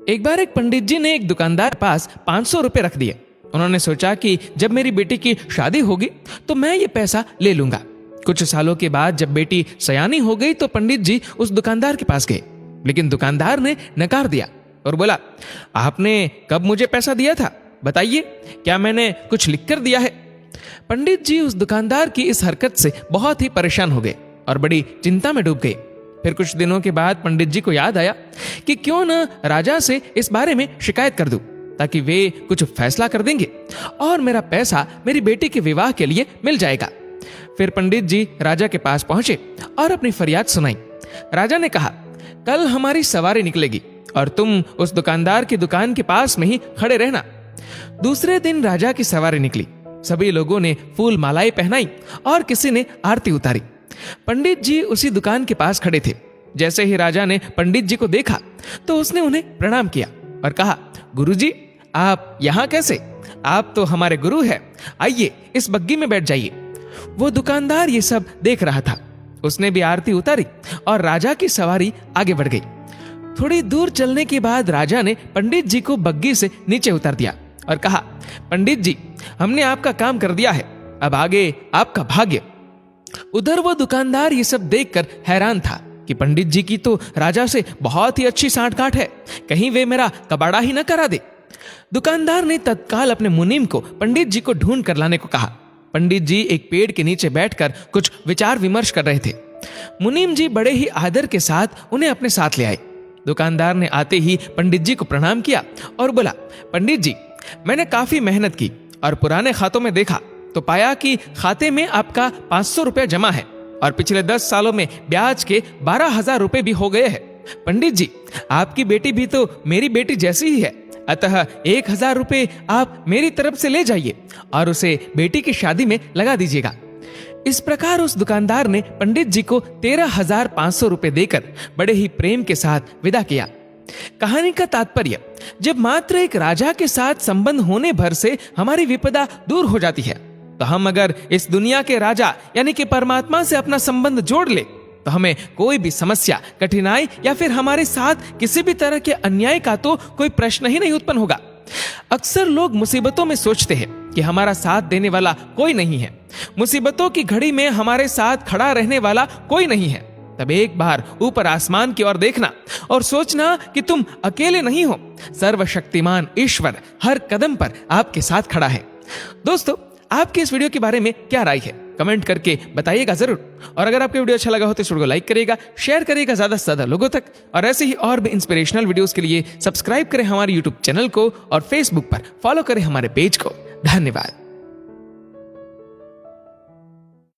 एक बार एक पंडित जी ने एक दुकानदार के पास 500 रुपए रख दिए। उन्होंने सोचा कि जब मेरी बेटी की शादी होगी तो मैं ये पैसा ले लूंगा। कुछ सालों के बाद जब बेटी सयानी हो गई तो पंडित जी उस दुकानदार के पास गए, लेकिन दुकानदार ने नकार दिया और बोला, आपने कब मुझे पैसा दिया था, बताइए, क्या मैंने कुछ लिख कर दिया है? पंडित जी उस दुकानदार की इस हरकत से बहुत ही परेशान हो गए और बड़ी चिंता में डूब गए। फिर कुछ दिनों के बाद पंडित जी को याद आया कि क्यों न राजा से इस बारे में शिकायत कर दूं, ताकि वे कुछ फैसला कर देंगे और मेरा पैसा मेरी बेटी के विवाह के लिए मिल जाएगा। फिर पंडित जी राजा के पास पहुंचे और अपनी फरियाद सुनाई। राजा ने कहा, कल हमारी सवारी निकलेगी और तुम उस दुकानदार की दुकान के पास में ही खड़े रहना। दूसरे दिन राजा की सवारी निकली। सभी लोगों ने फूल मालाएं पहनाई और किसी ने आरती उतारी। पंडित जी उसी दुकान के पास खड़े थे। जैसे ही राजा ने पंडित जी को देखा तो उसने उन्हें प्रणाम किया और कहा, गुरुजी, आप यहाँ कैसे? आप तो हमारे गुरु हैं। आइए इस बग्गी में बैठ जाइए। वो दुकानदार ये सब देख रहा था। उसने भी आरती उतारी और राजा की सवारी आगे बढ़ गई। थोड़ी दूर चलने के बाद राजा ने पंडित जी को बग्गी से नीचे उतार दिया और कहा, पंडित जी, हमने आपका काम कर दिया है, अब आगे आपका भाग्य। उधर वो दुकानदार ये सब देखकर हैरान था कि पंडित जी की तो राजा से बहुत ही अच्छी सांठगांठ है, कहीं वे मेरा कबाड़ा ही न करा दे। दुकानदार ने तत्काल अपने मुनीम को पंडित जी को ढूंढ कर लाने को कहा। पंडित जी एक पेड़ के नीचे बैठकर कुछ विचार विमर्श कर रहे थे। मुनीम जी बड़े ही आदर के साथ उन्हें अपने साथ ले आए। दुकानदार ने आते ही पंडित जी को प्रणाम किया और बोला, पंडित जी, मैंने काफी मेहनत की और पुराने खातों में देखा तो पाया कि खाते में आपका 500 रुपया जमा है और पिछले 10 सालों में ब्याज के 12,000 रुपए भी हो गए हैं। पंडित जी, आपकी बेटी भी तो मेरी बेटी जैसी ही है, अतः 1,000 रुपए आप मेरी तरफ से ले जाइए और उसे बेटी की शादी में लगा दीजिएगा। इस प्रकार उस दुकानदार ने पंडित जी को 13,500 रुपए देकर बड़े ही प्रेम के साथ विदा किया। कहानी का तात्पर्य, जब मात्र एक राजा के साथ संबंध होने भर से हमारी विपदा दूर हो जाती है, तो हम अगर इस दुनिया के राजा यानी कि परमात्मा से अपना संबंध जोड़ ले तो हमें कोई भी समस्या, कठिनाई या फिर हमारे साथ किसी भी तरह के अन्याय का तो कोई प्रश्न ही नहीं उत्पन्न होगा। अक्सर लोग मुसीबतों में सोचते हैं कि हमारा साथ देने वाला कोई नहीं है, मुसीबतों की घड़ी में हमारे साथ खड़ा रहने वाला कोई नहीं है। तब एक बार ऊपर आसमान की ओर देखना और सोचना कि तुम अकेले नहीं हो, सर्वशक्तिमान ईश्वर हर कदम पर आपके साथ खड़ा है। दोस्तों, आपके इस वीडियो के बारे में क्या राय है, कमेंट करके बताइएगा जरूर। और अगर आपको वीडियो अच्छा लगा हो तो इस वीडियो को लाइक करिएगा, शेयर करिएगा ज्यादा से ज्यादा लोगों तक। और ऐसे ही और भी इंस्पिरेशनल वीडियोस के लिए सब्सक्राइब करें हमारे यूट्यूब चैनल को और फेसबुक पर फॉलो करें हमारे पेज को। धन्यवाद।